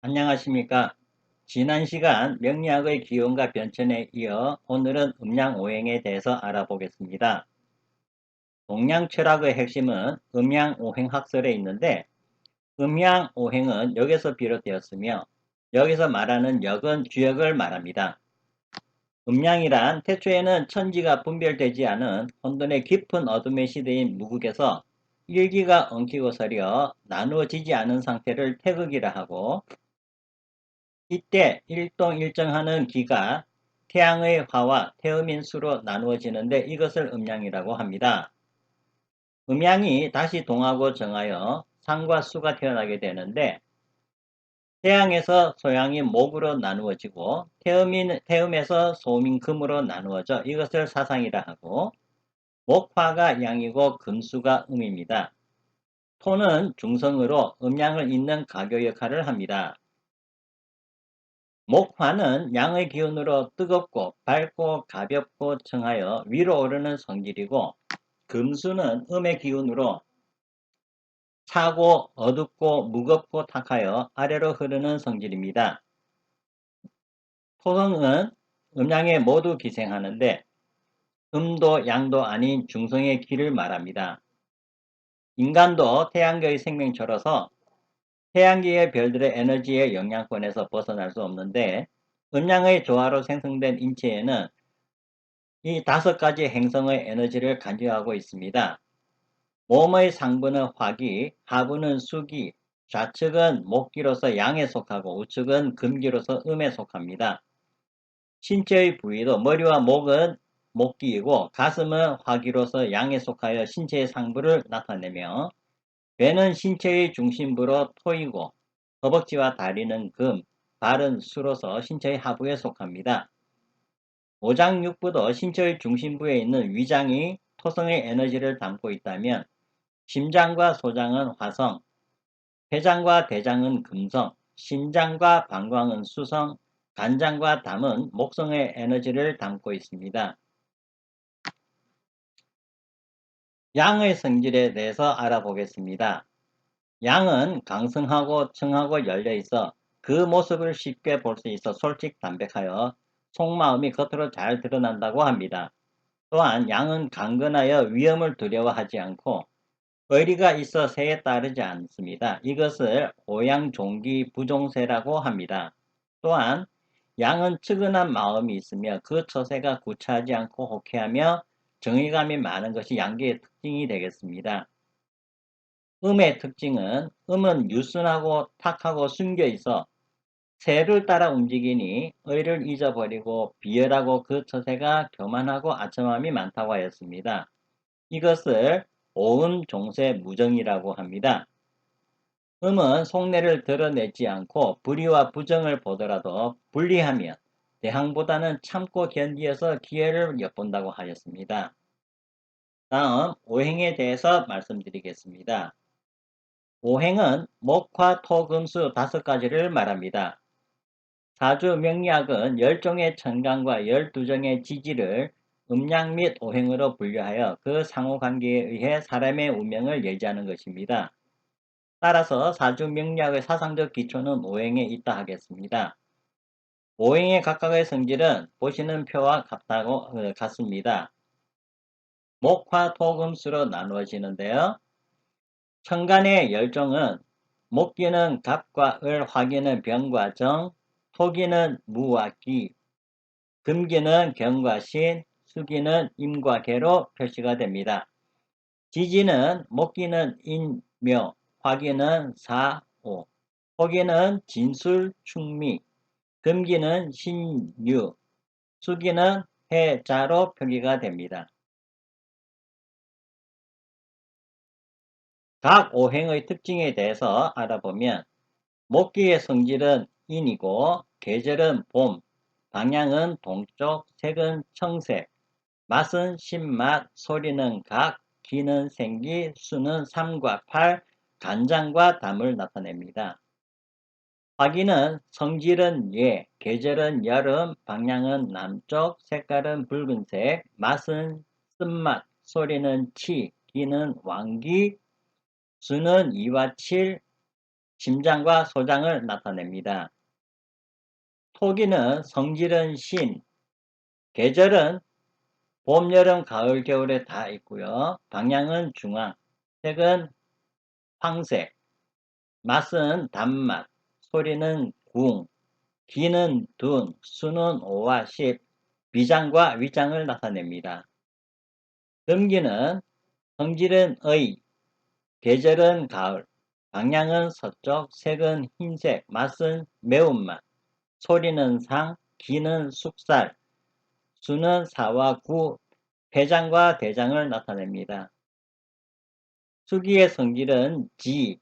안녕하십니까. 지난 시간 명리학의 기원과 변천에 이어 오늘은 음양오행에 대해서 알아보겠습니다. 동양 철학의 핵심은 음양오행 학설에 있는데 음양오행은 역에서 비롯되었으며 여기서 말하는 역은 주역을 말합니다. 음양이란 태초에는 천지가 분별되지 않은 혼돈의 깊은 어둠의 시대인 무극에서 일기가 엉키고 서려 나누어지지 않은 상태를 태극이라 하고 이때 일동일정하는 기가 태양의 화와 태음인 수로 나누어지는데 이것을 음양이라고 합니다. 음양이 다시 동하고 정하여 상과 수가 태어나게 되는데 태양에서 소양인 목으로 나누어지고 태음에서 소음인 금으로 나누어져 이것을 사상이라 하고 목화가 양이고 금수가 음입니다. 토는 중성으로 음양을 잇는 가교 역할을 합니다. 목화는 양의 기운으로 뜨겁고 밝고 가볍고 청하여 위로 오르는 성질이고 금수는 음의 기운으로 차고 어둡고 무겁고 탁하여 아래로 흐르는 성질입니다. 토성은 음양에 모두 기생하는데 음도 양도 아닌 중성의 기를 말합니다. 인간도 태양계의 생명체로서 태양계의 별들의 에너지의 영향권에서 벗어날 수 없는데 음양의 조화로 생성된 인체에는 이 5가지 행성의 에너지를 간주하고 있습니다. 몸의 상부는 화기, 하부는 수기, 좌측은 목기로서 양에 속하고 우측은 금기로서 음에 속합니다. 신체의 부위도 머리와 목은 목기이고 가슴은 화기로서 양에 속하여 신체의 상부를 나타내며 배는 신체의 중심부로 토이고 허벅지와 다리는 금, 발은 수로서 신체의 하부에 속합니다. 오장육부도 신체의 중심부에 있는 위장이 토성의 에너지를 담고 있다면 심장과 소장은 화성, 폐장과 대장은 금성, 심장과 방광은 수성, 간장과 담은 목성의 에너지를 담고 있습니다. 양의 성질에 대해서 알아보겠습니다. 양은 강성하고 청하고 열려 있어 그 모습을 쉽게 볼 수 있어 솔직담백하여 속마음이 겉으로 잘 드러난다고 합니다. 또한 양은 강건하여 위험을 두려워하지 않고 의리가 있어 새에 따르지 않습니다. 이것을 오양종기 부종세라고 합니다. 또한 양은 측은한 마음이 있으며 그 처세가 구차하지 않고 호쾌하며 정의감이 많은 것이 양기의 특징이 되겠습니다. 음의 특징은 음은 유순하고 탁하고 숨겨 있어 새를 따라 움직이니 의를 잊어버리고 비열하고 그 처세가 교만하고 아첨함이 많다고 하였습니다. 이것을 오음 종세 무정이라고 합니다. 음은 속내를 드러내지 않고 불의와 부정을 보더라도 분리하면 대항보다는 참고 견디어서 기회를 엿본다고 하였습니다. 다음 오행에 대해서 말씀드리겠습니다. 오행은 목화 토금수 5가지를 말합니다. 사주 명리학은 10종의 천간과 12정의 지지를 음양 및 오행으로 분류하여 그 상호관계에 의해 사람의 운명을 예지하는 것입니다. 따라서 사주 명리학의 사상적 기초는 오행에 있다 하겠습니다. 오행의 각각의 성질은 보시는 표와 같습니다. 목화 토금수로 나누어지는데요. 천간의 10종은 목기는 갑과 을, 화기는 병과 정, 토기는 무와 기, 금기는 경과 신, 수기는 임과 개로 표시가 됩니다. 지지는 목기는 인, 묘, 화기는 사, 오, 토기는 진술, 충미, 금기는 신유, 수기는 해자로 표기가 됩니다. 각 오행의 특징에 대해서 알아보면 목기의 성질은 인이고 계절은 봄, 방향은 동쪽, 색은 청색, 맛은 신맛, 소리는 각, 기는 생기, 수는 3과 8, 간장과 담을 나타냅니다. 화기는 성질은 예, 계절은 여름, 방향은 남쪽, 색깔은 붉은색, 맛은 쓴맛, 소리는 치, 기는 왕기, 수는 2와 7, 심장과 소장을 나타냅니다. 토기는 성질은 신, 계절은 봄, 여름, 가을, 겨울에 다 있고요. 방향은 중앙, 색은 황색, 맛은 단맛, 소리는 궁, 기는 둔, 수는 5와 10, 비장과 위장을 나타냅니다. 금기는 성질은 의, 계절은 가을, 방향은 서쪽, 색은 흰색, 맛은 매운맛, 소리는 상, 기는 숙살, 수는 4와 9, 폐장과 대장을 나타냅니다. 수기의 성질은 지,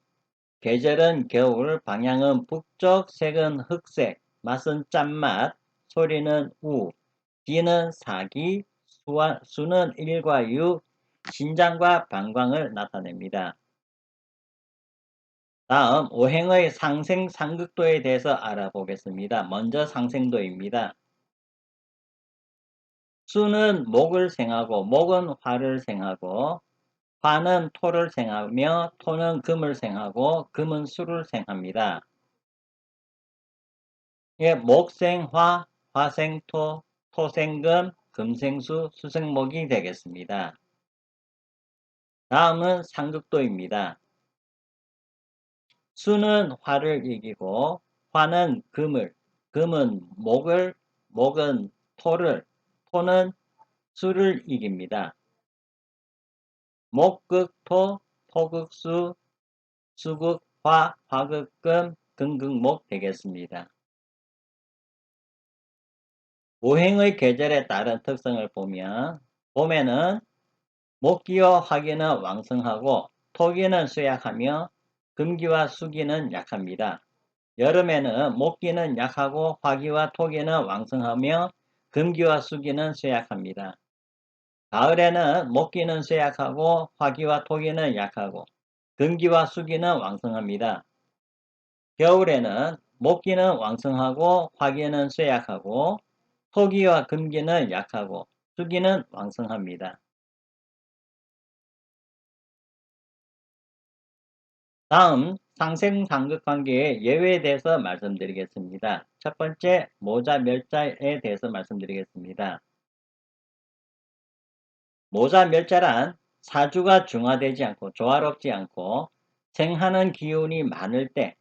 계절은 겨울, 방향은 북쪽, 색은 흑색, 맛은 짠맛, 소리는 우, 기는 사기, 수는 1과 6, 신장과 방광을 나타냅니다. 다음 오행의 상생 상극도에 대해서 알아보겠습니다. 먼저 상생도입니다. 수는 목을 생하고 목은 화를 생하고 화는 토를 생하며 토는 금을 생하고 금은 수를 생합니다. 예, 목생화, 화생토, 토생금, 금생수, 수생목이 되겠습니다. 다음은 상극도입니다. 수는 화를 이기고 화는 금을, 금은 목을, 목은 토를, 토는 수를 이깁니다. 목극토, 토극수, 수극화, 화극금, 금극목 되겠습니다. 오행의 계절에 따른 특성을 보면 봄에는 목기와 화기는 왕성하고 토기는 쇠약하며 금기와 수기는 약합니다. 여름에는 목기는 약하고 화기와 토기는 왕성하며 금기와 수기는 쇠약합니다. 가을에는 목기는 쇠약하고 화기와 토기는 약하고 금기와 수기는 왕성합니다. 겨울에는 목기는 왕성하고 화기는 쇠약하고 토기와 금기는 약하고 수기는 왕성합니다. 다음 상생상극관계의 예외에 대해서 말씀드리겠습니다. 첫 번째 모자 멸자에 대해서 말씀드리겠습니다. 모자 멸자란 사주가 중화되지 않고 조화롭지 않고 생하는 기운이 많을 때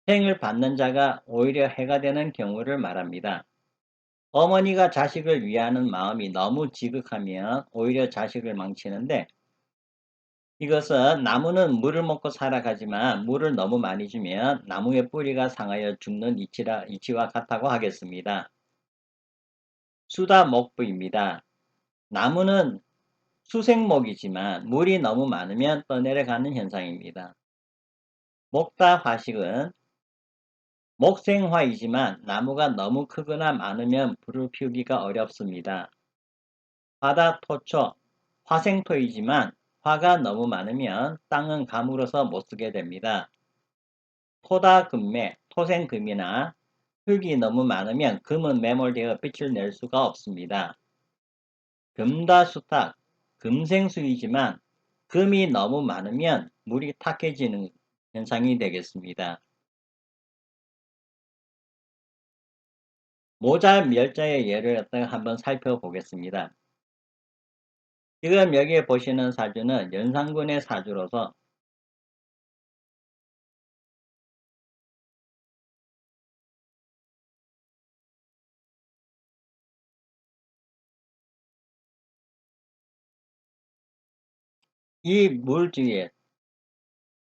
생을 받는 자가 오히려 해가 되는 경우를 말합니다. 어머니가 자식을 위하는 마음이 너무 지극하면 오히려 자식을 망치는데 이것은 나무는 물을 먹고 살아가지만 물을 너무 많이 주면 나무의 뿌리가 상하여 죽는 이치와 같다고 하겠습니다. 수다목부입니다. 나무는 수생목이지만 물이 너무 많으면 떠내려가는 현상입니다. 목다화식은 목생화이지만 나무가 너무 크거나 많으면 불을 피우기가 어렵습니다. 화다토초, 화생토이지만 화가 너무 많으면 땅은 가물어서 못쓰게 됩니다. 토다금매, 토생금이나 흙이 너무 많으면 금은 매몰되어 빛을 낼 수가 없습니다. 금다수탁, 금생수이지만 금이 너무 많으면 물이 탁해지는 현상이 되겠습니다. 모자 멸자의 예를 갖다가 한번 살펴보겠습니다. 지금 여기에 보시는 사주는 연산군의 사주로서 이 물 주위에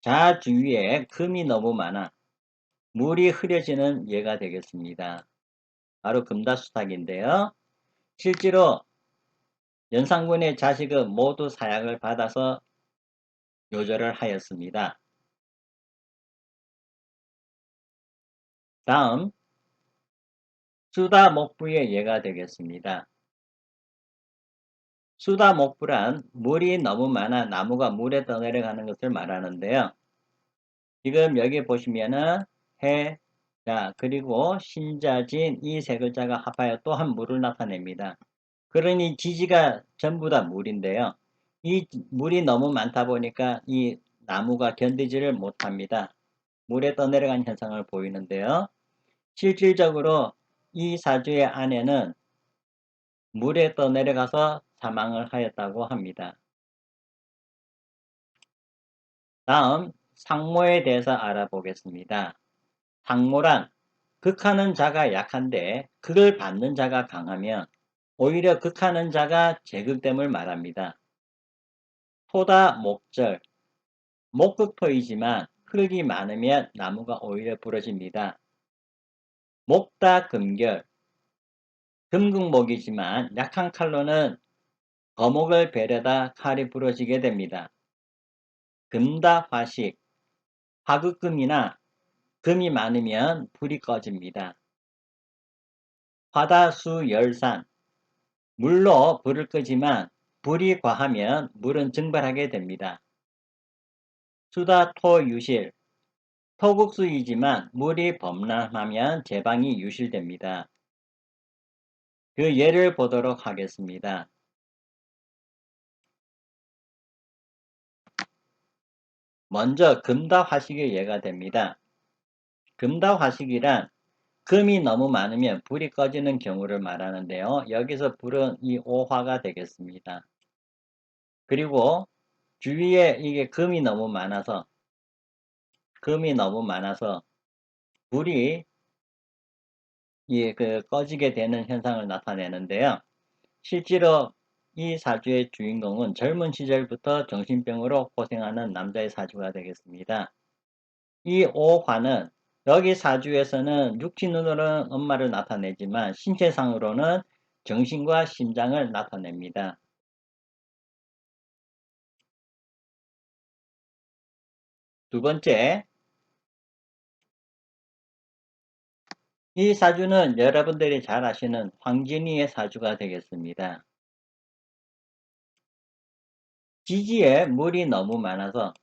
자 주위에 금이 너무 많아 물이 흐려지는 예가 되겠습니다. 바로 금다수탁인데요. 실제로 연산군의 자식은 모두 사약을 받아서 요절을 하였습니다. 다음 수다목부의 예가 되겠습니다. 수다목부란 물이 너무 많아 나무가 물에 떠내려가는 것을 말하는데요. 지금 여기 보시면은 해, 자, 그리고 신자진 이 세 글자가 합하여 또 한 물을 나타냅니다. 그러니 지지가 전부 다 물인데요. 이 물이 너무 많다 보니까 이 나무가 견디지를 못합니다. 물에 떠내려간 현상을 보이는데요. 실질적으로 이 사주의 아내는 물에 떠내려가서 사망을 하였다고 합니다. 다음 상모에 대해서 알아보겠습니다. 상모란 극하는 자가 약한데 극을 받는 자가 강하면 오히려 극하는 자가 제극됨을 말합니다. 토다 목절, 목극토이지만 흙이 많으면 나무가 오히려 부러집니다. 목다 금결, 금극목이지만 약한 칼로는 거목을 베려다 칼이 부러지게 됩니다. 금다 화식, 화극금이나 금이 많으면 불이 꺼집니다. 화다수 열산, 물로 불을 끄지만 불이 과하면 물은 증발하게 됩니다. 수다토 유실, 토국수이지만 물이 범람하면 제방이 유실됩니다. 그 예를 보도록 하겠습니다. 먼저 금다화식의 예가 됩니다. 금다화식이란 금이 너무 많으면 불이 꺼지는 경우를 말하는데요. 여기서 불은 이 오화가 되겠습니다. 그리고 주위에 이게 금이 너무 많아서 불이 꺼지게 되는 현상을 나타내는데요. 실제로 이 사주의 주인공은 젊은 시절부터 정신병으로 고생하는 남자의 사주가 되겠습니다. 이 오화는 여기 사주에서는 육신으로는 엄마를 나타내지만 신체상으로는 정신과 심장을 나타냅니다. 두 번째, 이 사주는 여러분들이 잘 아시는 황진이의 사주가 되겠습니다. 지지에 물이 너무 많아서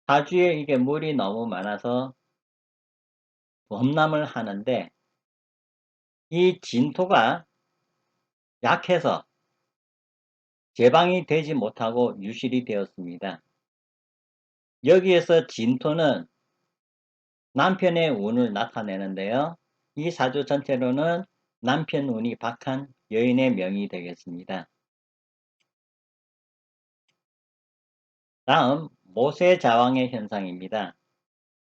사주에 이게 물이 너무 많아서 범람을 하는데 이 진토가 약해서 제방이 되지 못하고 유실이 되었습니다. 여기에서 진토는 남편의 운을 나타내는데요. 이 사주 전체로는 남편 운이 박한 여인의 명이 되겠습니다. 다음 모세자왕의 현상입니다.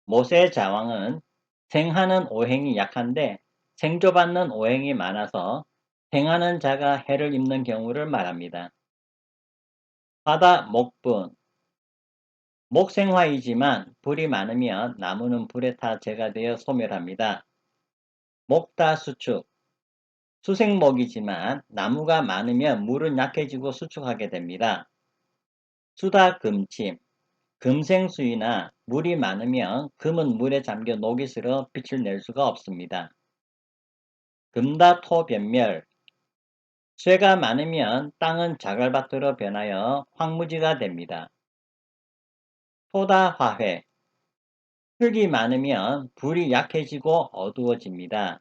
모세자왕은 생하는 오행이 약한데 생조받는 오행이 많아서 생하는 자가 해를 입는 경우를 말합니다. 바다 목분, 목생화이지만 불이 많으면 나무는 불에 타 재가 되어 소멸합니다. 목다수축, 수생목이지만 나무가 많으면 물은 약해지고 수축하게 됩니다. 수다금침, 금생수이나 물이 많으면 금은 물에 잠겨 녹이 슬어 빛을 낼 수가 없습니다. 금다토변멸, 쇠가 많으면 땅은 자갈밭으로 변하여 황무지가 됩니다. 토다화회, 흙이 많으면 불이 약해지고 어두워집니다.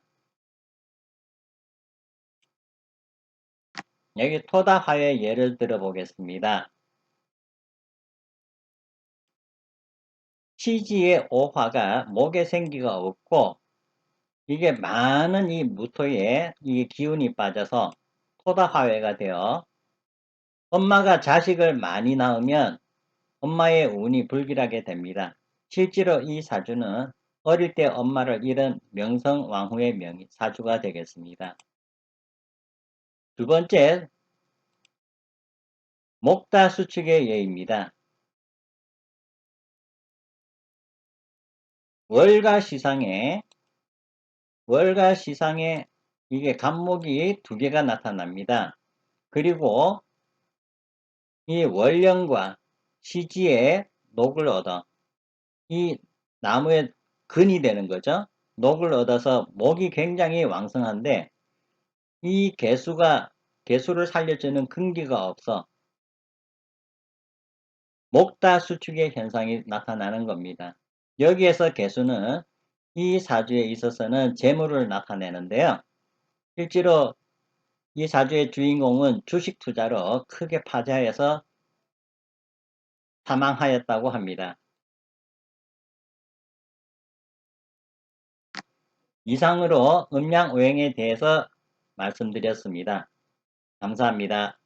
여기 토다화회 예를 들어보겠습니다. 치지의 오화가 목에 생기가 없고 이게 많은 이 무토에 이 기운이 빠져서 토다화회가 되어 엄마가 자식을 많이 낳으면 엄마의 운이 불길하게 됩니다. 실제로 이 사주는 어릴 때 엄마를 잃은 명성왕후의 사주가 되겠습니다. 두 번째, 목다수축의 예입니다. 월가시상에 이게 간목이 두 개가 나타납니다. 그리고 이 월령과 시지에 녹을 얻어 이 나무의 근이 되는 거죠. 녹을 얻어서 목이 굉장히 왕성한데 이 개수를 살려주는 근기가 없어 목다수축의 현상이 나타나는 겁니다. 여기에서 개수는 이 사주에 있어서는 재물을 나타내는데요. 실제로 이 사주의 주인공은 주식 투자로 크게 파자해서 사망하였다고 합니다. 이상으로 음양오행에 대해서 말씀드렸습니다. 감사합니다.